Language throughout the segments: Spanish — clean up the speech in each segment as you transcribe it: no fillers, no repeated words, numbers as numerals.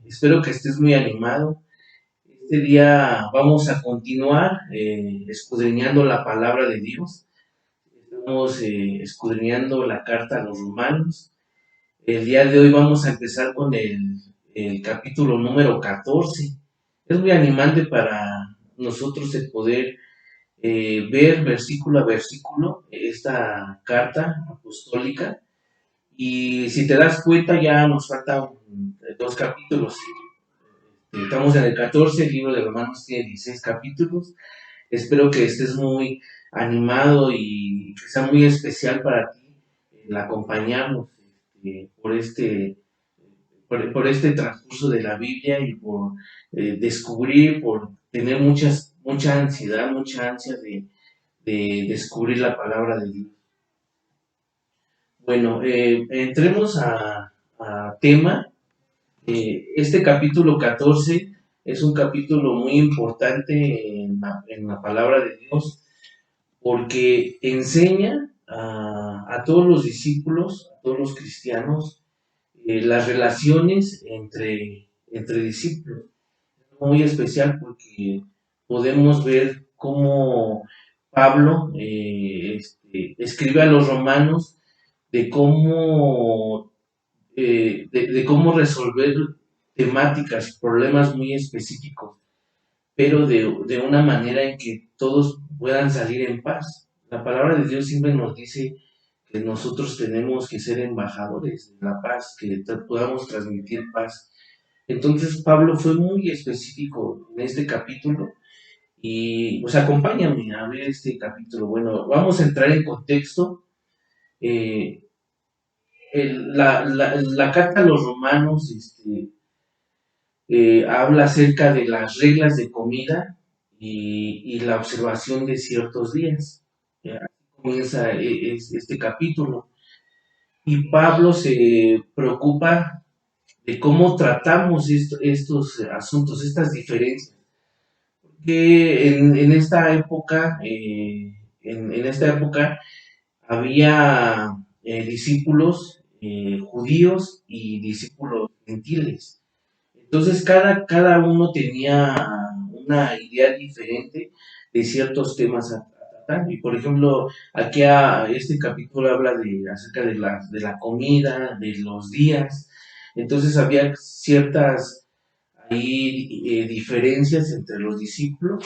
Espero que estés muy animado. Este día vamos a continuar escudriñando la palabra de Dios. Estamos escudriñando la carta a los romanos. El día de hoy vamos a empezar con el capítulo número 14. Es muy animante para nosotros el poder ver versículo a versículo esta carta apostólica. Y si te das cuenta, ya nos faltan dos capítulos. Estamos en el 14, el libro de Romanos tiene 16 capítulos. Espero que estés muy animado y que sea muy especial para ti el acompañarnos por este transcurso de la Biblia y por descubrir, por tener mucha ansiedad, mucha ansia de descubrir la palabra de Dios. Bueno, entremos a tema. Este capítulo 14 es un capítulo muy importante en la palabra de Dios porque enseña a todos los discípulos, a todos los cristianos, las relaciones entre discípulos. Muy especial porque podemos ver cómo Pablo escribe a los romanos de de cómo resolver temáticas, problemas muy específicos, pero de una manera en que todos puedan salir en paz. La palabra de Dios siempre nos dice que nosotros tenemos que ser embajadores de la paz, que podamos transmitir paz. Entonces Pablo fue muy específico en este capítulo y pues acompáñame a ver este capítulo. Bueno, vamos a entrar en contexto. Eh, la carta a los romanos habla acerca de las reglas de comida y la observación de ciertos días. Así comienza este capítulo. Y Pablo se preocupa de cómo tratamos estos asuntos, estas diferencias. Que en esta época, en esta época había discípulos judíos y discípulos gentiles. Entonces cada uno tenía una idea diferente de ciertos temas a tratar. Y por ejemplo, este capítulo habla acerca de la comida, de los días. Entonces había ciertas diferencias entre los discípulos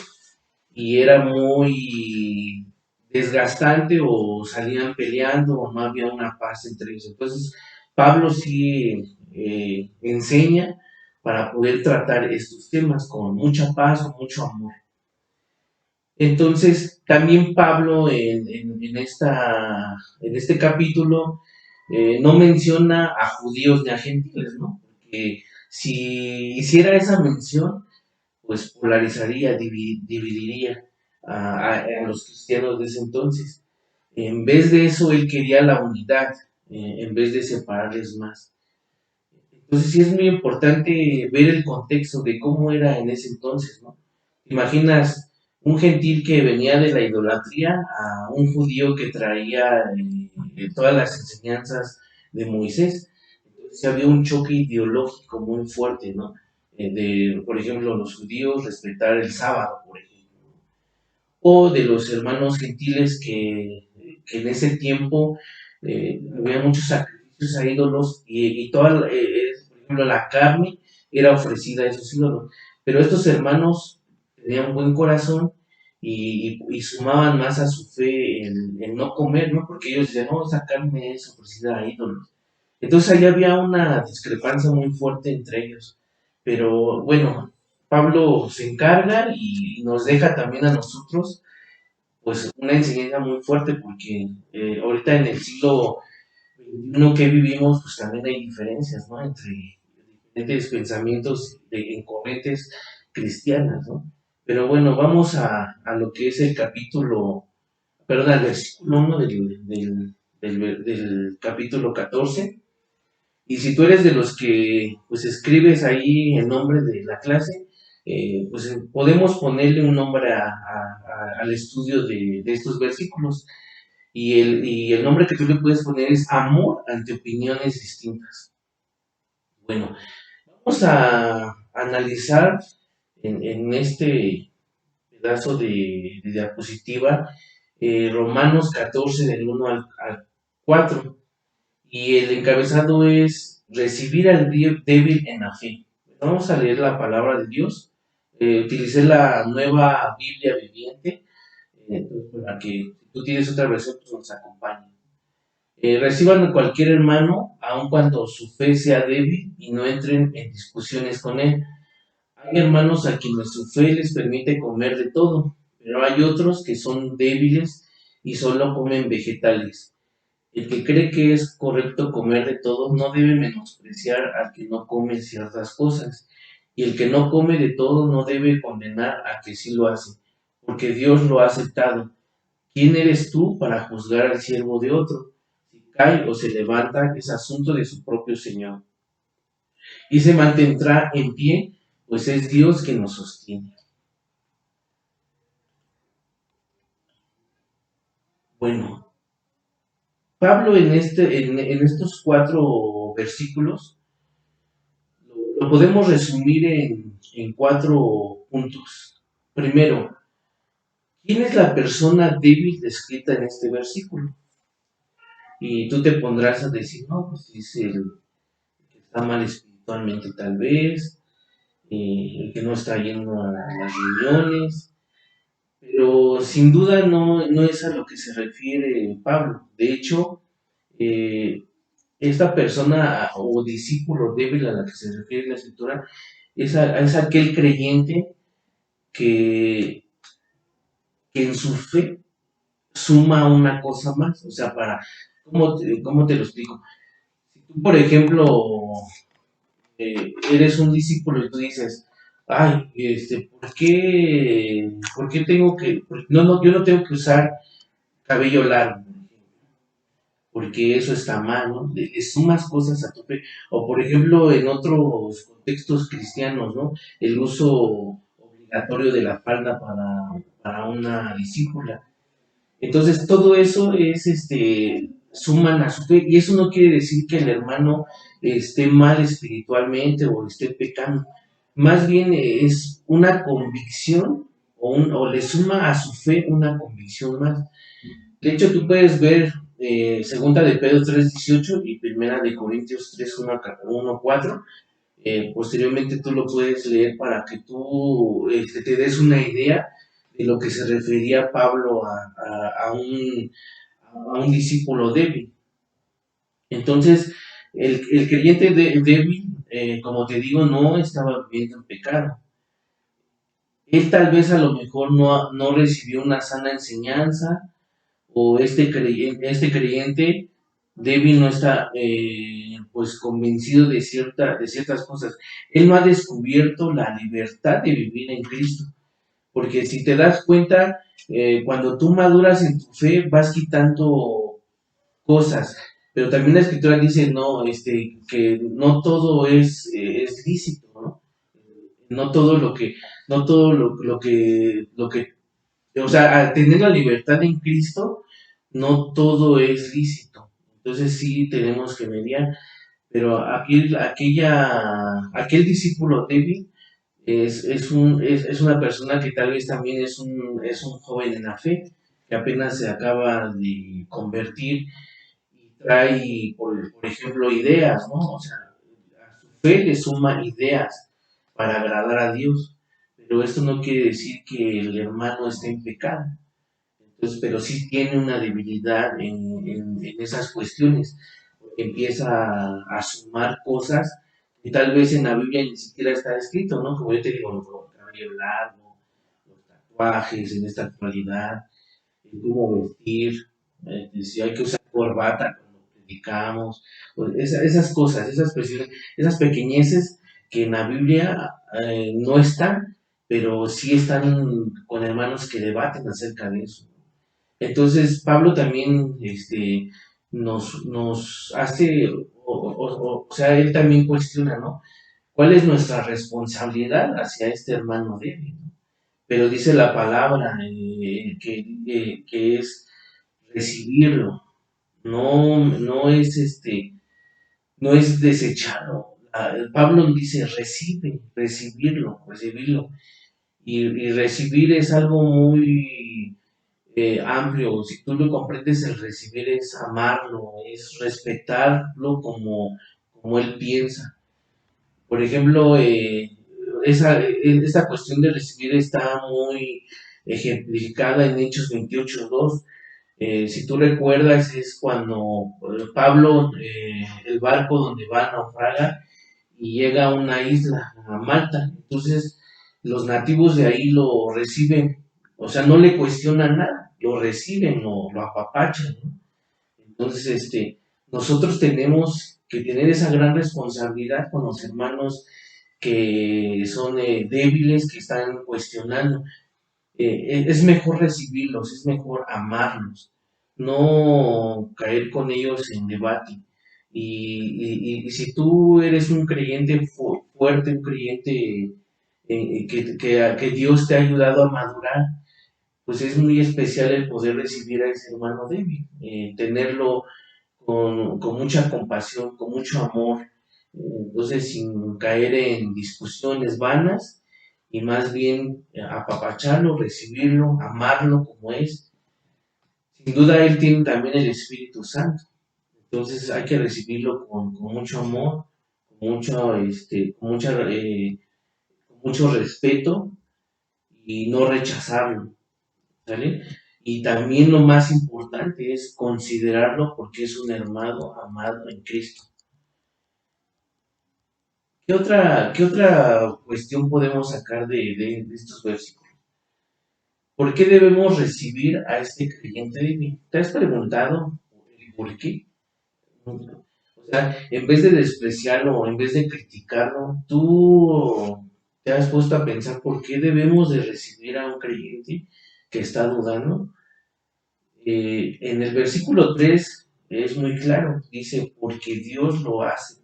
y era muy desgastante o salían peleando o no había una paz entre ellos. Entonces, Pablo sí enseña para poder tratar estos temas con mucha paz, con mucho amor. Entonces, también Pablo en este capítulo no menciona a judíos ni a gentiles, ¿no? Porque si hiciera esa mención, pues polarizaría, dividiría a los cristianos de ese entonces. En vez de eso, él quería la unidad, en vez de separarles más. Entonces sí es muy importante ver el contexto de cómo era en ese entonces, ¿no? Imaginas un gentil que venía de la idolatría a un judío que traía todas las enseñanzas de Moisés. Entonces había un choque ideológico muy fuerte, ¿no? Por ejemplo, los judíos respetar el sábado, por ejemplo, o de los hermanos gentiles que en ese tiempo había muchos sacrificios a ídolos y toda, por ejemplo, la carne era ofrecida a esos ídolos. Pero estos hermanos tenían buen corazón y sumaban más a su fe en no comer, ¿no? Porque ellos decían, no, esa carne es ofrecida a ídolos. Entonces ahí había una discrepancia muy fuerte entre ellos. Pero bueno, Pablo se encarga y nos deja también a nosotros pues una enseñanza muy fuerte porque ahorita en el siglo XXI que vivimos pues también hay diferencias, ¿no? Entre diferentes pensamientos en corrientes cristianas, ¿no? Pero bueno, vamos a lo que es el capítulo, perdón, al versículo 1 del capítulo 14. Y si tú eres de los que pues escribes ahí el nombre de la clase, pues podemos ponerle un nombre al estudio de estos versículos. Y el nombre que tú le puedes poner es Amor ante opiniones distintas. Bueno, Vamos a analizar en este pedazo de diapositiva Romanos 14 del 1 al 4. Y el encabezado es recibir al débil en la fe. Vamos a leer la palabra de Dios. Utilicé la nueva Biblia viviente, para que si tú tienes otra versión, pues nos acompañe. Reciban a cualquier hermano, aun cuando su fe sea débil, y no entren en discusiones con él. Hay hermanos a quienes su fe les permite comer de todo, pero hay otros que son débiles y solo comen vegetales. El que cree que es correcto comer de todo no debe menospreciar al que no come ciertas cosas, y el que no come de todo no debe condenar a que sí lo hace, porque Dios lo ha aceptado. ¿Quién eres tú para juzgar al siervo de otro? Si cae o se levanta es asunto de su propio Señor, y se mantendrá en pie, pues es Dios quien nos sostiene. Bueno, Pablo en estos 4 versículos lo podemos resumir en 4 puntos. Primero, ¿quién es la persona débil descrita en este versículo? Y tú te pondrás a decir, no, pues es el que está mal espiritualmente tal vez, el que no está yendo a las reuniones, pero sin duda no es a lo que se refiere Pablo. De hecho, eh, esta persona o discípulo débil a la que se refiere la escritura es aquel creyente que, que en su fe suma una cosa más. O sea, ¿cómo te lo explico? Si tú, por ejemplo, eres un discípulo y tú dices, ay, ¿por qué tengo que, no, yo no tengo que usar cabello largo? Porque eso está mal, ¿no? Le sumas cosas a tu fe. O por ejemplo, en otros contextos cristianos, ¿no? El uso obligatorio de la falda para una discípula. Entonces, todo eso suman a su fe, y eso no quiere decir que el hermano esté mal espiritualmente o esté pecando. Más bien es una convicción o le suma a su fe una convicción más. De hecho, tú puedes ver segunda de Pedro 3:18 y primera de Corintios 3:1-4. Posteriormente tú lo puedes leer para que tú te des una idea de lo que se refería Pablo a un discípulo débil. Entonces, el creyente débil, como te digo, no estaba viviendo en pecado. Él tal vez a lo mejor no recibió una sana enseñanza, o este creyente débil no está pues convencido de ciertas cosas. Él no ha descubierto la libertad de vivir en Cristo, porque si te das cuenta, cuando tú maduras en tu fe vas quitando cosas, pero también la escritura dice no, que no todo es lícito, ¿no? No todo lo que, no todo lo que o sea, al tener la libertad en Cristo, no todo es lícito. Entonces sí tenemos que mediar. Pero aquel discípulo débil es una persona que tal vez también es un joven en la fe, que apenas se acaba de convertir y trae, por ejemplo, ideas, ¿no? O sea, a su fe le suma ideas para agradar a Dios. Pero esto no quiere decir que el hermano esté en pecado. Entonces, pero sí tiene una debilidad en esas cuestiones, porque empieza a sumar cosas que tal vez en la Biblia ni siquiera está escrito, ¿no? Como yo te digo, el cabello largo, los tatuajes en esta actualidad, el cómo vestir, si hay que usar corbata cuando predicamos, pues esas cosas, esas cuestiones, esas pequeñeces que en la Biblia no están, pero sí están con hermanos que debaten acerca de eso. Entonces, Pablo también nos hace, o sea, él también cuestiona, ¿no? ¿Cuál es nuestra responsabilidad hacia este hermano débil? Pero dice la palabra que es recibirlo, no es desecharlo. Pablo dice recibirlo. Y recibir es algo muy amplio. Si tú lo comprendes, el recibir es amarlo, es respetarlo como él piensa. Por ejemplo, esta cuestión de recibir está muy ejemplificada en Hechos 28:2. Si tú recuerdas, es cuando Pablo, el barco donde va naufraga y llega a una isla, a Malta. Entonces, los nativos de ahí lo reciben, o sea, no le cuestionan nada, lo reciben, lo apapachan, ¿no? Entonces, nosotros tenemos que tener esa gran responsabilidad con los hermanos que son débiles, que están cuestionando. Es mejor recibirlos, es mejor amarlos, no caer con ellos en debate. Y si tú eres un creyente fuerte, un creyente que Dios te ha ayudado a madurar, pues es muy especial el poder recibir a ese hermano débil, tenerlo con mucha compasión, con mucho amor, entonces sin caer en discusiones vanas y más bien apapacharlo, recibirlo, amarlo como es. Sin duda él tiene también el Espíritu Santo, entonces hay que recibirlo con mucho amor, con mucho, con mucho respeto y no rechazarlo, ¿sale? Y también lo más importante es considerarlo porque es un hermano amado en Cristo. ¿Qué otra cuestión podemos sacar de estos versículos? ¿Por qué debemos recibir a este creyente débil? ¿Te has preguntado el por qué? O sea, en vez de despreciarlo, en vez de criticarlo, tú te has puesto a pensar por qué debemos de recibir a un creyente que está dudando. En el versículo 3 es muy claro, dice, porque Dios lo hace.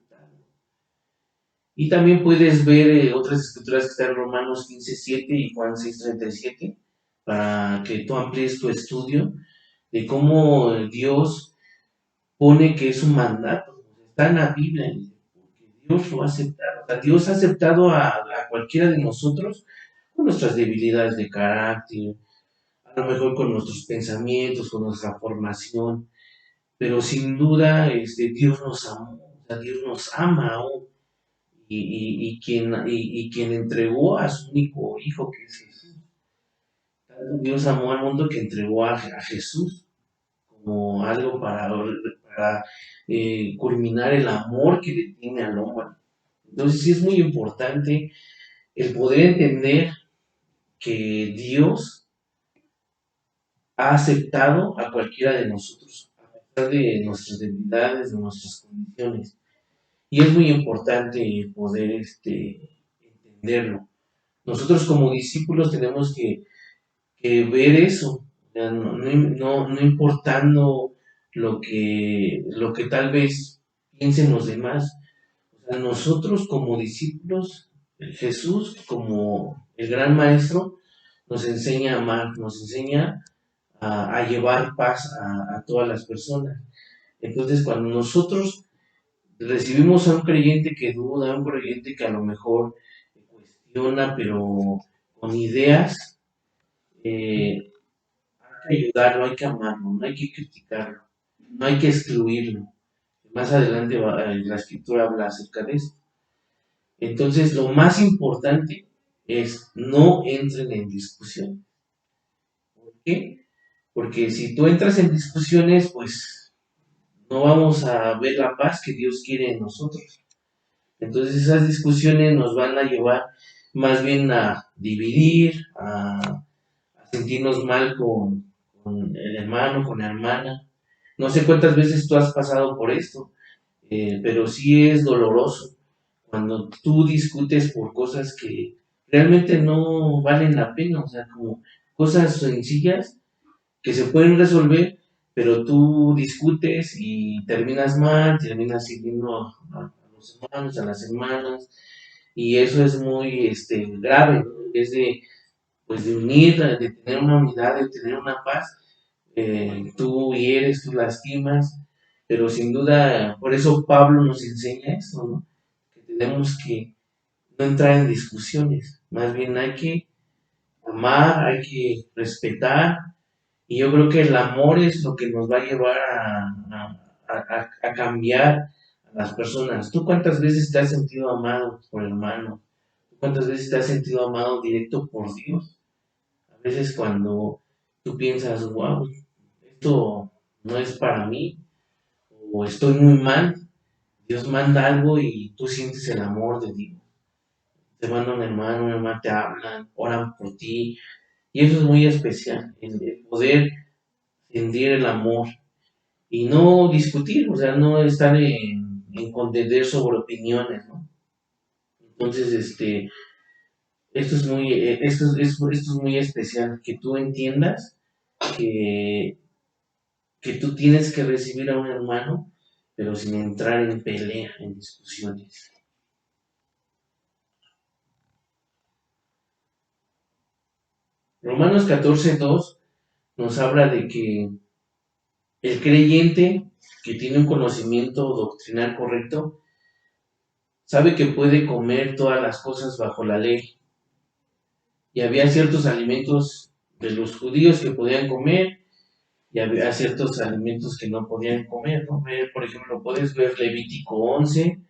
Y también puedes ver otras escrituras que están en Romanos 15:7 y Juan 6:37 para que tú amplíes tu estudio de cómo Dios pone que es un mandato. Está en la Biblia, porque Dios lo ha aceptado. O sea, Dios ha aceptado a cualquiera de nosotros con nuestras debilidades de carácter, a lo mejor con nuestros pensamientos, con nuestra formación, pero sin duda Dios nos amó, o sea, Dios nos ama aún y quien entregó a su único hijo, que es Jesús. Tanto Dios amó al mundo que entregó a Jesús como algo para culminar el amor que le tiene al hombre. Entonces sí es muy importante el poder entender que Dios ha aceptado a cualquiera de nosotros, a pesar de nuestras debilidades, de nuestras condiciones. Y es muy importante poder entenderlo. Nosotros como discípulos tenemos que ver eso, no importando lo que tal vez piensen los demás. O sea, nosotros como discípulos, Jesús como el gran maestro, nos enseña a amar, nos enseña a llevar paz a todas las personas. Entonces, cuando nosotros recibimos a un creyente que duda, a un creyente que a lo mejor cuestiona, pero con ideas, hay que ayudarlo, hay que amarlo, no hay que criticarlo, no hay que excluirlo. Más adelante la escritura habla acerca de eso. Entonces, lo más importante es no entren en discusión. ¿Por qué? Porque si tú entras en discusiones, pues no vamos a ver la paz que Dios quiere en nosotros. Entonces esas discusiones nos van a llevar más bien a dividir, a sentirnos mal con el hermano, con la hermana. No sé cuántas veces tú has pasado por esto, pero sí es doloroso cuando tú discutes por cosas que realmente no valen la pena, o sea, como cosas sencillas que se pueden resolver, pero tú discutes y terminas mal, terminas siguiendo a los hermanos, a las hermanas, y eso es muy grave, ¿no? Es de unir, de tener una unidad, de tener una paz, tú hieres, tú lastimas, pero sin duda, por eso Pablo nos enseña esto, ¿no? Que tenemos que no entrar en discusiones, más bien hay que amar, hay que respetar, y yo creo que el amor es lo que nos va a llevar a cambiar a las personas. ¿Tú cuántas veces te has sentido amado por hermano? ¿Tú cuántas veces te has sentido amado directo por Dios? A veces cuando tú piensas, wow, esto no es para mí, o estoy muy mal, Dios manda algo y tú sientes el amor de Dios. Te manda un hermano te hablan, oran por ti, y eso es muy especial, el poder sentir el amor y no discutir, o sea, no estar en contender sobre opiniones, ¿no? Entonces, esto es muy especial, que tú entiendas que, que tú tienes que recibir a un hermano, pero sin entrar en pelea, en discusiones. Romanos 14:2 nos habla de que el creyente que tiene un conocimiento doctrinal correcto sabe que puede comer todas las cosas bajo la ley. Y había ciertos alimentos de los judíos que podían comer y había ciertos alimentos que no podían comer, ¿no? Por ejemplo, puedes ver Levítico 11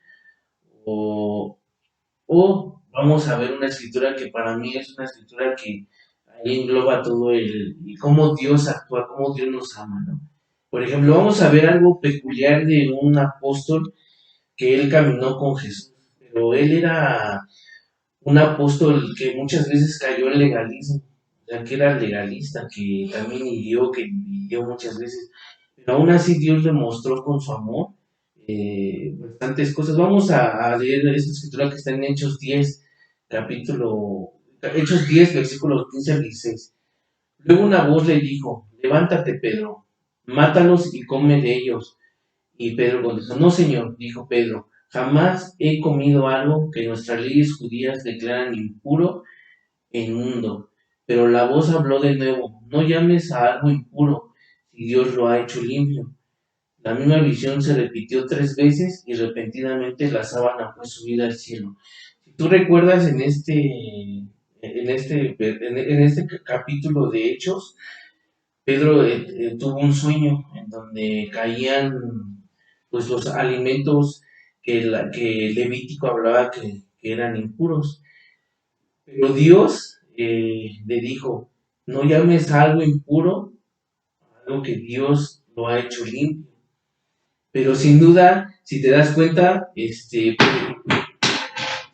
o, o vamos a ver una escritura que para mí es una escritura que ahí engloba todo y cómo Dios actúa, cómo Dios nos ama, ¿no? Por ejemplo, vamos a ver algo peculiar de un apóstol que él caminó con Jesús, pero él era un apóstol que muchas veces cayó en legalismo, ya que era legalista, que también hirió muchas veces, pero aún así Dios le mostró con su amor bastantes cosas. Vamos a leer esta escritura que está en Hechos 10, versículos 15 al 16. Luego una voz le dijo, levántate, Pedro, mátalos y come de ellos. Y Pedro contestó, no, Señor, dijo Pedro, jamás he comido algo que nuestras leyes judías declaran impuro e inmundo. Pero la voz habló de nuevo, no llames a algo impuro si Dios lo ha hecho limpio. La misma visión se repitió 3 veces y repentinamente la sábana fue subida al cielo. Si tú recuerdas en este capítulo de Hechos, Pedro tuvo un sueño en donde caían pues los alimentos que Levítico hablaba que eran impuros. Pero Dios le dijo, no llames a algo impuro, algo que Dios lo ha hecho limpio. Pero sin duda, si te das cuenta,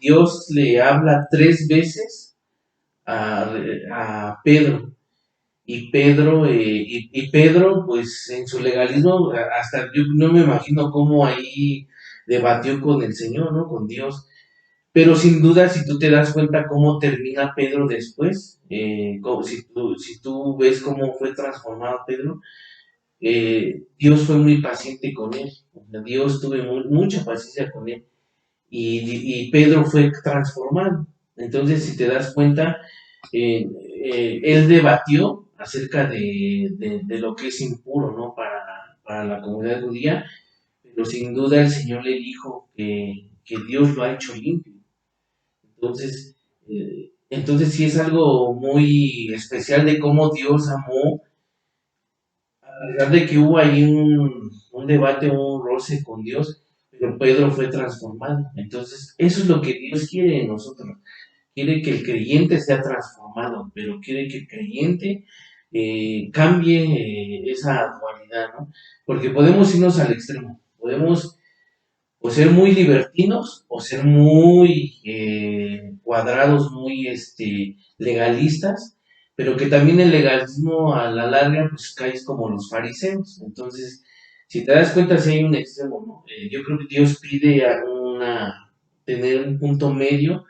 Dios le habla 3 veces a Pedro. Y Pedro, pues en su legalismo, hasta yo no me imagino cómo ahí debatió con el Señor, ¿no? Con Dios. Pero sin duda, si tú te das cuenta cómo termina Pedro después, si tú ves cómo fue transformado Pedro, Dios fue muy paciente con él. O sea, Dios tuvo mucha paciencia con él. Y Pedro fue transformado. Entonces, si te das cuenta, él debatió acerca de lo que es impuro, ¿no? Para la comunidad judía, pero sin duda el Señor le dijo que Dios lo ha hecho limpio. Entonces sí es algo muy especial de cómo Dios amó, a pesar de que hubo ahí un debate, un roce con Dios, pero Pedro fue transformado. Entonces, eso es lo que Dios quiere en nosotros. Quiere que el creyente sea transformado, pero quiere que el creyente cambie esa dualidad, ¿no? Porque podemos irnos al extremo, podemos o ser muy libertinos o ser muy cuadrados, muy legalistas, pero que también el legalismo a la larga pues caes como los fariseos. Entonces, si te das cuenta, si hay un extremo, ¿no? Yo creo que Dios pide tener un punto medio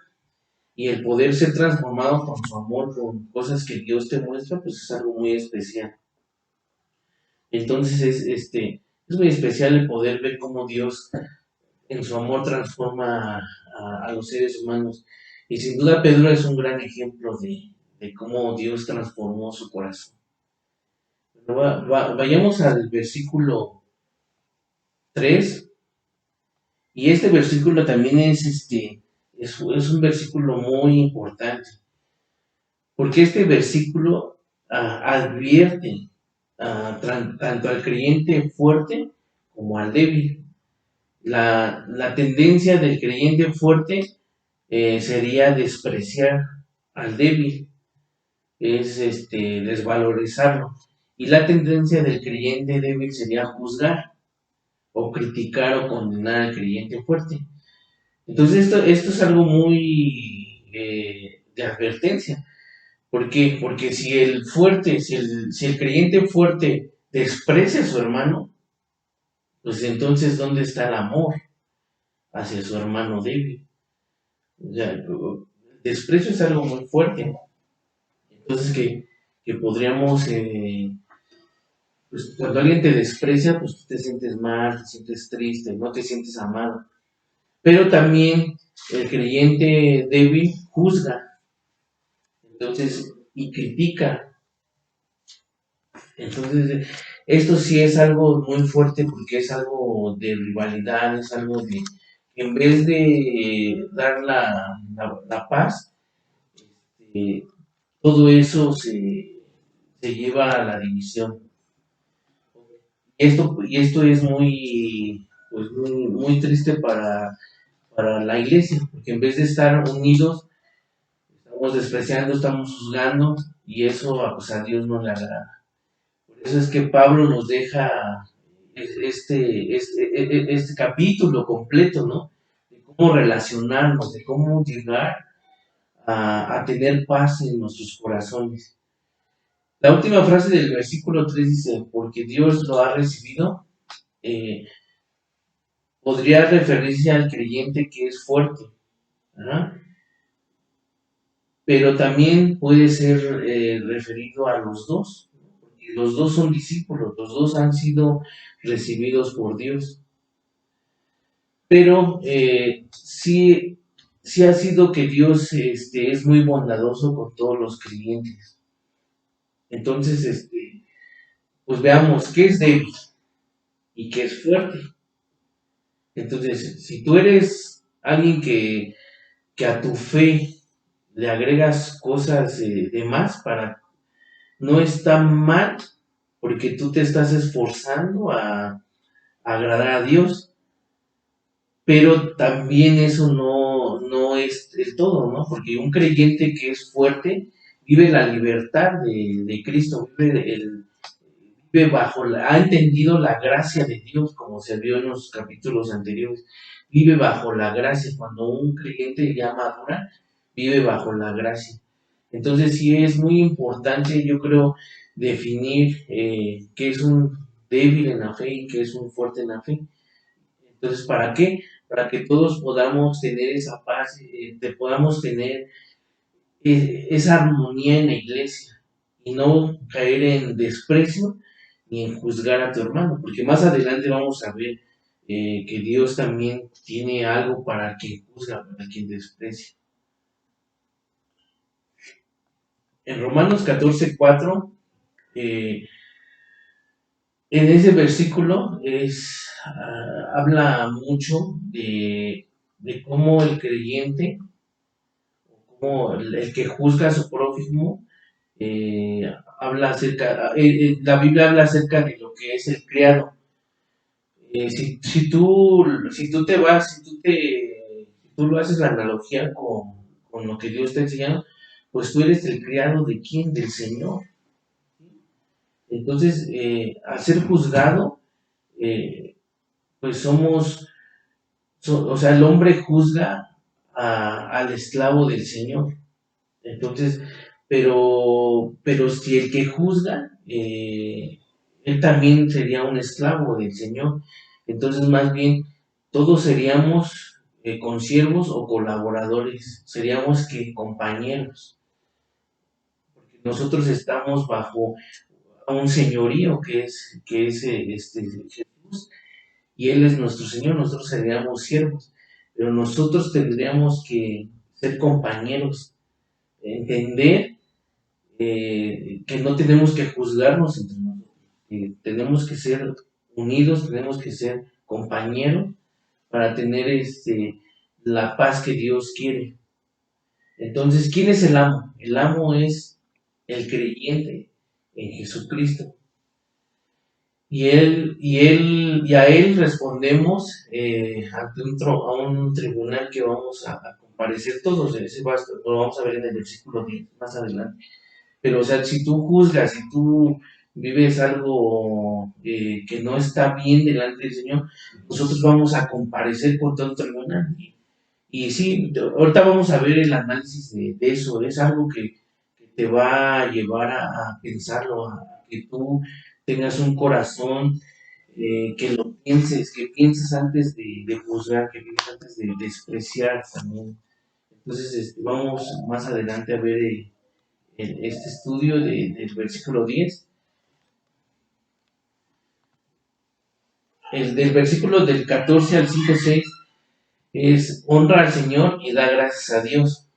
y el poder ser transformado con su amor, con cosas que Dios te muestra, pues es algo muy especial. Entonces es muy especial el poder ver cómo Dios en su amor transforma a los seres humanos. Y sin duda Pedro es un gran ejemplo de cómo Dios transformó su corazón. Vayamos al versículo 3 Y este versículo también es un versículo muy importante, porque este versículo advierte tanto al creyente fuerte como al débil. La tendencia del creyente fuerte sería despreciar al débil, es desvalorizarlo. Y la tendencia del creyente débil sería juzgar o criticar o condenar al creyente fuerte. Entonces esto es algo muy de advertencia. ¿Por qué? Porque si el fuerte, si el creyente fuerte desprecia a su hermano, pues entonces ¿dónde está el amor hacia su hermano débil? O sea, el desprecio es algo muy fuerte. Entonces que podríamos, pues cuando alguien te desprecia, pues tú te sientes mal, te sientes triste, no te sientes amado. Pero también el creyente débil juzga, entonces, y critica. Entonces, esto sí es algo muy fuerte porque es algo de rivalidad, es algo de, en vez de dar la paz, eh, todo eso se lleva a la división. Y esto es muy, pues muy triste para la iglesia, porque en vez de estar unidos, estamos despreciando, estamos juzgando, y eso pues, a Dios no le agrada. Por eso es que Pablo nos deja este capítulo completo, ¿no? De cómo relacionarnos, de cómo llegar a tener paz en nuestros corazones. La última frase del versículo 3 dice, porque Dios lo ha recibido, eh, podría referirse al creyente que es fuerte, ¿verdad? Pero también puede ser referido a los dos, porque los dos son discípulos, los dos han sido recibidos por Dios. Pero sí ha sido que Dios es muy bondadoso con todos los creyentes. Entonces, pues veamos qué es débil y qué es fuerte. Entonces, si tú eres alguien que a tu fe le agregas cosas de más para no está mal porque tú te estás esforzando a agradar a Dios, pero también eso no es el todo, ¿no? Porque un creyente que es fuerte vive la libertad de Cristo, vive ha entendido la gracia de Dios, como se vio en los capítulos anteriores, vive bajo la gracia. Cuando un creyente ya madura, vive bajo la gracia. Entonces sí es muy importante, yo creo, definir qué es un débil en la fe y qué es un fuerte en la fe. Entonces, ¿para qué? Para que todos podamos tener esa paz, podamos tener esa armonía en la iglesia y no caer en desprecio ni en juzgar a tu hermano, porque más adelante vamos a ver que Dios también tiene algo para quien juzga, para quien desprecia. En Romanos 14:4, eh, en ese versículo habla mucho de cómo el creyente, como el que juzga a su prójimo, la Biblia habla acerca de lo que es el criado. Si tú te vas, si tú lo haces la analogía con lo que Dios te enseña, pues tú eres el criado de quién, del Señor. Entonces, al ser juzgado, eh, pues o sea, el hombre juzga al esclavo del Señor. Entonces, pero si el que juzga, él también sería un esclavo del Señor. Entonces, más bien, todos seríamos consiervos o colaboradores, seríamos que compañeros, porque nosotros estamos bajo un señorío que es Jesús, y Él es nuestro Señor, nosotros seríamos siervos, pero nosotros tendríamos que ser compañeros, entender que no tenemos que juzgarnos entre nosotros, tenemos que ser unidos, tenemos que ser compañeros para tener la paz que Dios quiere. Entonces, ¿quién es el amo? El amo es el creyente en Jesucristo. Y a él respondemos ante a un tribunal que vamos a comparecer todos. Lo vamos a ver en el versículo 10 más adelante. Pero, o sea, si tú juzgas, si tú vives algo que no está bien delante del Señor, nosotros vamos a comparecer con todo el tribunal. Y sí, ahorita vamos a ver el análisis de eso. Es algo que te va a llevar a pensarlo, a que tú tengas un corazón, que lo pienses, que pienses antes de juzgar, que pienses antes de despreciar también. Entonces, vamos más adelante a ver este estudio del versículo 10. El del versículo del 14 al 5:6 es honra al Señor y da gracias a Dios.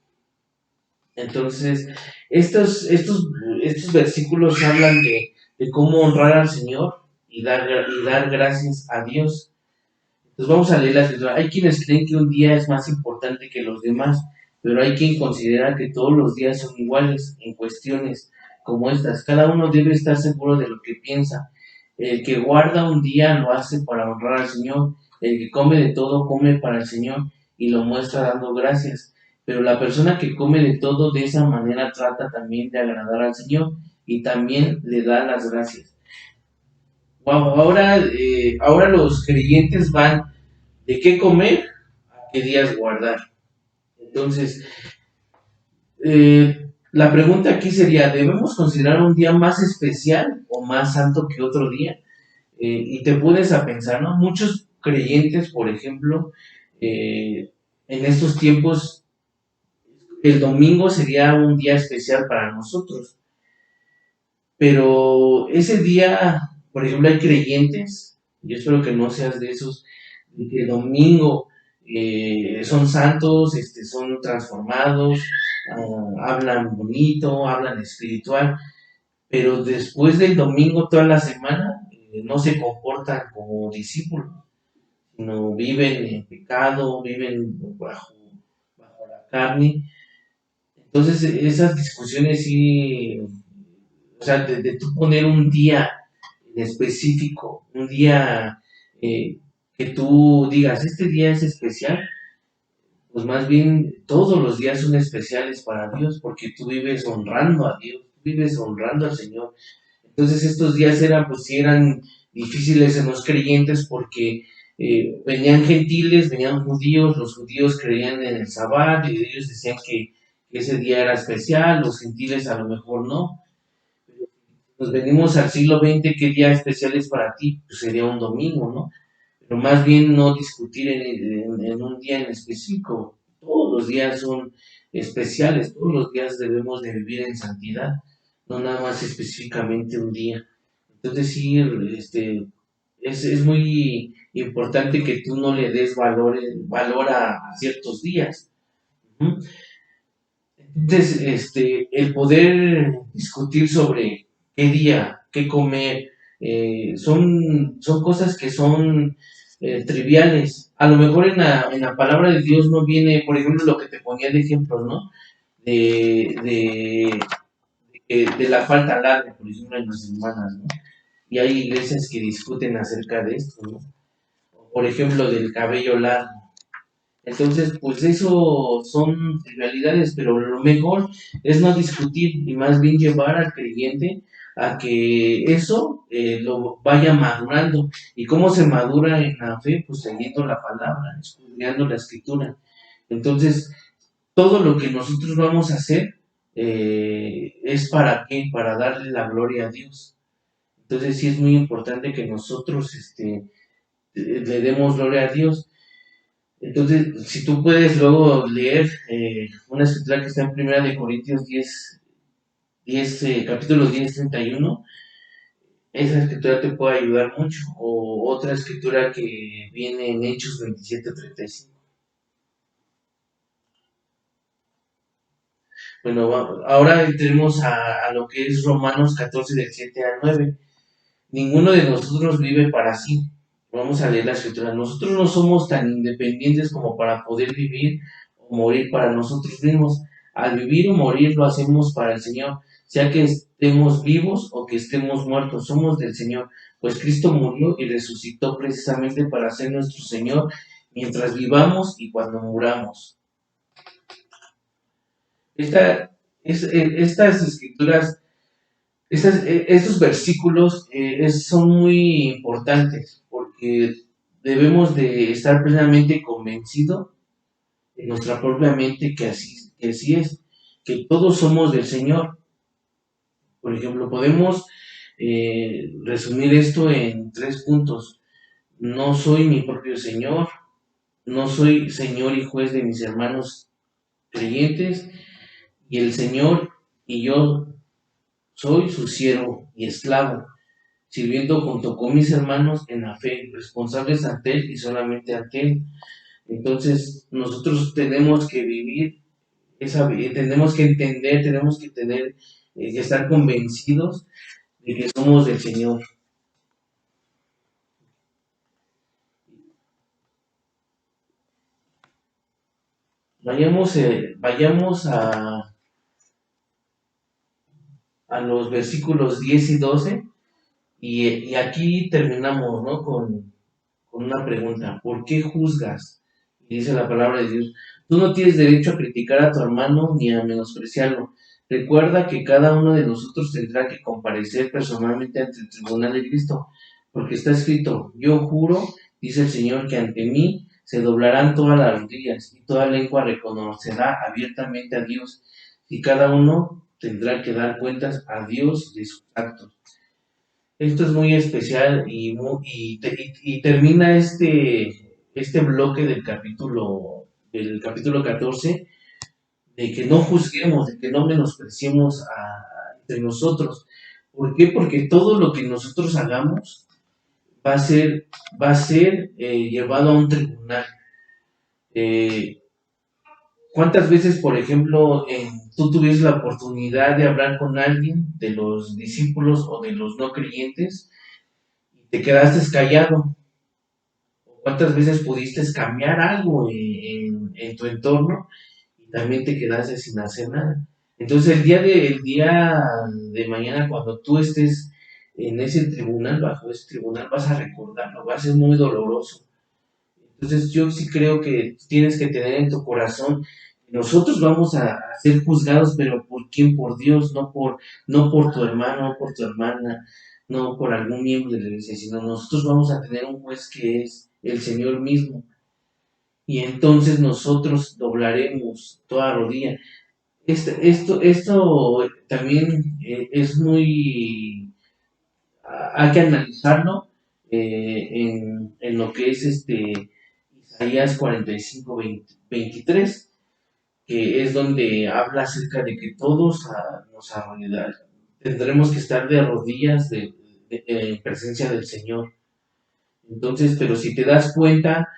Entonces, estos versículos hablan de cómo honrar al Señor y dar gracias a Dios. Entonces vamos a leer la escritura. Hay quienes creen que un día es más importante que los demás, pero hay quien considera que todos los días son iguales en cuestiones como estas. Cada uno debe estar seguro de lo que piensa. El que guarda un día lo hace para honrar al Señor. El que come de todo come para el Señor y lo muestra dando gracias. Pero la persona que come de todo de esa manera trata también de agradar al Señor y también le da las gracias. Wow, ahora los creyentes van de qué comer a qué días guardar. Entonces, la pregunta aquí sería, ¿debemos considerar un día más especial o más santo que otro día? Y te pones a pensar, ¿no? Muchos creyentes, por ejemplo, en estos tiempos, el domingo sería un día especial para nosotros, pero ese día, por ejemplo, hay creyentes, yo espero que no seas de esos, de que el domingo son santos, son transformados, hablan bonito, hablan espiritual, pero después del domingo toda la semana no se comportan como discípulos, sino viven en pecado, viven bajo la carne. Entonces esas discusiones sí, o sea, de tú poner un día en específico, un día que tú digas, este día es especial, pues más bien todos los días son especiales para Dios, porque tú vives honrando a Dios, vives honrando al Señor. Entonces estos días eran, pues sí eran difíciles en los creyentes porque venían gentiles, venían judíos, los judíos creían en el sabbat y ellos decían que ese día era especial, los gentiles a lo mejor no. Nos venimos al siglo XX, ¿qué día especial es para ti? Pues sería un domingo, ¿no? Pero más bien no discutir en un día en específico. Todos los días son especiales, todos los días debemos de vivir en santidad, no nada más específicamente un día. Entonces sí, es muy importante que tú no le des valor a ciertos días. ¿Mm? Entonces, el poder discutir sobre qué día, qué comer, son cosas que son triviales. A lo mejor en la palabra de Dios no viene, por ejemplo, lo que te ponía de ejemplos, ¿no? De, de, de la falta larga, por ejemplo, en las hermanas, ¿no? Y hay iglesias que discuten acerca de esto, ¿no? Por ejemplo, del cabello largo. Entonces, pues eso son realidades, pero lo mejor es no discutir y más bien llevar al creyente a que eso lo vaya madurando. ¿Y cómo se madura en la fe? Pues leyendo la palabra, estudiando la escritura. Entonces, todo lo que nosotros vamos a hacer es para qué, para darle la gloria a Dios. Entonces, sí es muy importante que nosotros le demos gloria a Dios. Entonces, si tú puedes luego leer una escritura que está en Primera de Corintios 10 capítulo 10:31, esa escritura te puede ayudar mucho. O otra escritura que viene en Hechos 27:35. Bueno, ahora entremos a lo que es Romanos 14 del 7 al 9. Ninguno de nosotros vive para sí. Vamos a leer la escritura. Nosotros no somos tan independientes como para poder vivir o morir para nosotros mismos. Al vivir o morir lo hacemos para el Señor, sea que estemos vivos o que estemos muertos, somos del Señor, pues Cristo murió y resucitó precisamente para ser nuestro Señor mientras vivamos y cuando muramos. Esta, estas escrituras, estos versículos son muy importantes porque debemos de estar plenamente convencidos en nuestra propia mente que así es, que todos somos del Señor. Por ejemplo, podemos resumir esto en 3 puntos. No soy mi propio Señor, no soy Señor y juez de mis hermanos creyentes, y el Señor y yo soy su siervo y esclavo, sirviendo junto con mis hermanos en la fe, responsables ante Él y solamente ante Él. Entonces, nosotros tenemos que vivir esa vida, tenemos que entender, tenemos que tener, que estar convencidos de que somos del Señor. Vayamos a los versículos 10 y 12 y aquí terminamos, ¿no? Con una pregunta. ¿Por qué juzgas? Y dice la palabra de Dios. Tú no tienes derecho a criticar a tu hermano ni a menospreciarlo. Recuerda que cada uno de nosotros tendrá que comparecer personalmente ante el tribunal de Cristo, porque está escrito, yo juro, dice el Señor, que ante mí se doblarán todas las rodillas y toda lengua reconocerá abiertamente a Dios, y cada uno tendrá que dar cuentas a Dios de sus actos. Esto es muy especial y termina este bloque del capítulo 14 de que no juzguemos, de que no menospreciemos entre nosotros. ¿Por qué? Porque todo lo que nosotros hagamos va a ser, llevado a un tribunal. Eh, ¿Cuántas veces, por ejemplo, tú tuviste la oportunidad de hablar con alguien de los discípulos o de los no creyentes y te quedaste callado? ¿Cuántas veces pudiste cambiar algo en tu entorno y también te quedaste sin hacer nada? Entonces el día de mañana, cuando tú estés en ese tribunal, bajo ese tribunal, vas a recordarlo, va a ser muy doloroso. Entonces yo sí creo que tienes que tener en tu corazón, nosotros vamos a ser juzgados, pero ¿por quién? Por Dios, no por tu hermano, no por tu hermana, no por algún miembro de la iglesia, sino nosotros vamos a tener un juez que es el Señor mismo. Y entonces nosotros doblaremos toda rodilla. Esto también es muy, hay que analizarlo en lo que es Isaías 45, 23, que es donde habla acerca de que todos nos arrodillaremos, tendremos que estar de rodillas en presencia del Señor. Entonces, pero si te das cuenta,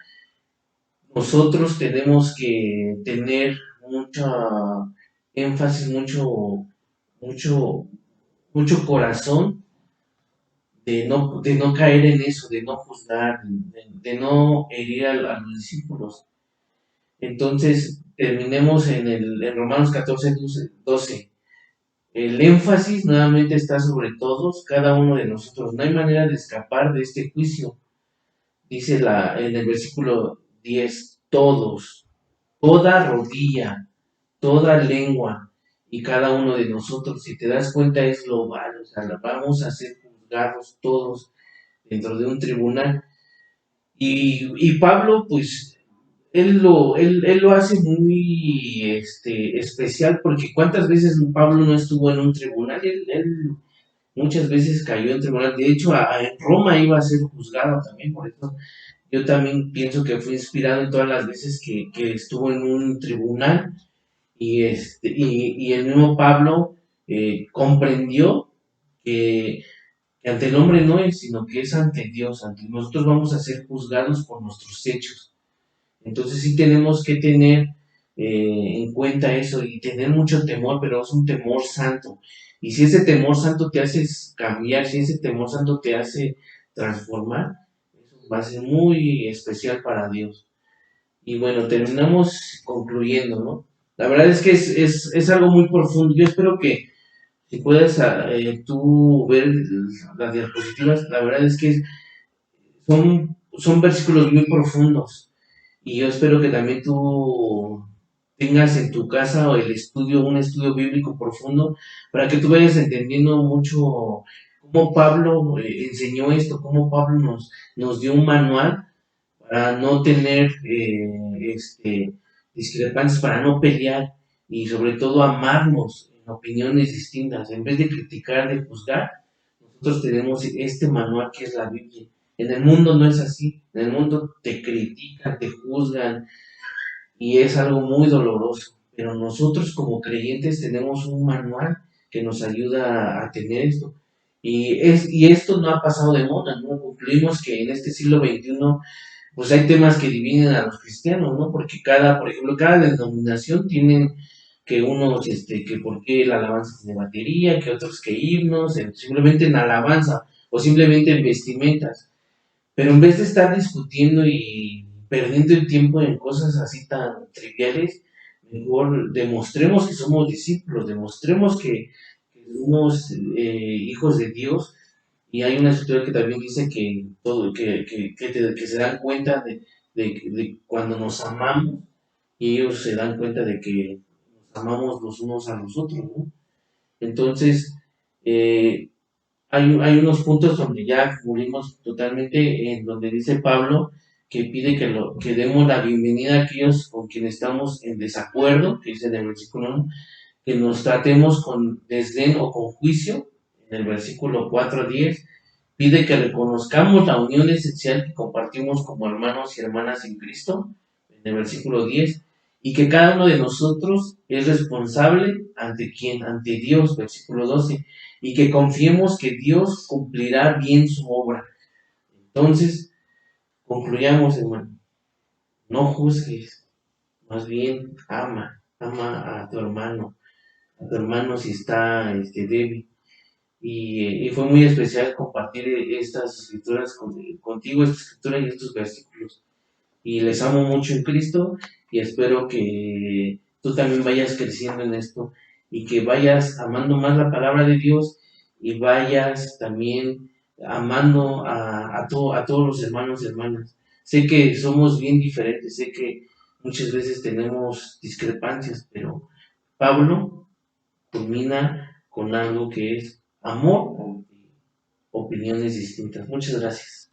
nosotros tenemos que tener mucha énfasis, mucho, mucho corazón de no caer en eso, de no juzgar, de no herir a los discípulos. Entonces, terminemos en Romanos 14, 12. El énfasis nuevamente está sobre todos, cada uno de nosotros. No hay manera de escapar de este juicio. Dice en el versículo 10, todos, toda rodilla, toda lengua y cada uno de nosotros, si te das cuenta, es global. O sea, vamos a ser juzgados todos dentro de un tribunal. Y Pablo, pues, él lo hace muy especial, porque cuántas veces Pablo no estuvo en un tribunal, él muchas veces cayó en tribunal. De hecho, en Roma iba a ser juzgado también, por eso yo también pienso que fue inspirado en todas las veces que estuvo en un tribunal y el mismo Pablo comprendió que ante el hombre no es, sino que es ante Dios, ante nosotros vamos a ser juzgados por nuestros hechos. Entonces sí tenemos que tener en cuenta eso y tener mucho temor, pero es un temor santo. Y si ese temor santo te hace cambiar, si ese temor santo te hace transformar, va a ser muy especial para Dios. Y bueno, terminamos concluyendo, ¿no? La verdad es que es algo muy profundo. Yo espero que si puedes tú ver las diapositivas, la verdad es que son versículos muy profundos. Y yo espero que también tú tengas en tu casa o el estudio, un estudio bíblico profundo, para que tú vayas entendiendo mucho cómo Pablo enseñó esto, cómo Pablo nos dio un manual para no tener discrepancias, para no pelear y sobre todo amarnos en opiniones distintas. En vez de criticar, de juzgar, nosotros tenemos este manual que es la Biblia. En el mundo no es así. En el mundo te critican, te juzgan y es algo muy doloroso. Pero nosotros como creyentes tenemos un manual que nos ayuda a tener esto. Y esto no ha pasado de moda, ¿no? Concluimos que en este siglo XXI pues hay temas que dividen a los cristianos, ¿no? Porque por ejemplo, cada denominación tienen que unos, que por qué la alabanza tiene batería, que otros que himnos, simplemente en alabanza o simplemente en vestimentas. Pero en vez de estar discutiendo y perdiendo el tiempo en cosas así tan triviales, mejor demostremos que somos discípulos, demostremos que somos hijos de Dios. Y hay una escritura que también dice que todo, que se dan cuenta de cuando nos amamos y ellos se dan cuenta de que nos amamos los unos a los otros, ¿no? Entonces, eh, hay unos puntos donde ya cubrimos totalmente, en donde dice Pablo que pide que demos la bienvenida a aquellos con quienes estamos en desacuerdo, que dice en el versículo 1, que nos tratemos con desdén o con juicio, en el versículo 4 a 10, pide que reconozcamos la unión esencial que compartimos como hermanos y hermanas en Cristo, en el versículo 10, y que cada uno de nosotros es responsable ante quién, ante Dios, versículo 12, y que confiemos que Dios cumplirá bien su obra. Entonces, concluyamos, hermano, no juzgues, más bien ama a tu hermano si está débil. Y fue muy especial compartir estas escrituras contigo, esta escritura y estos versículos. Y les amo mucho en Cristo y espero que tú también vayas creciendo en esto y que vayas amando más la palabra de Dios y vayas también amando a todos los hermanos y hermanas. Sé que somos bien diferentes, sé que muchas veces tenemos discrepancias, pero Pablo culmina con algo que es amor, opiniones distintas. Muchas gracias.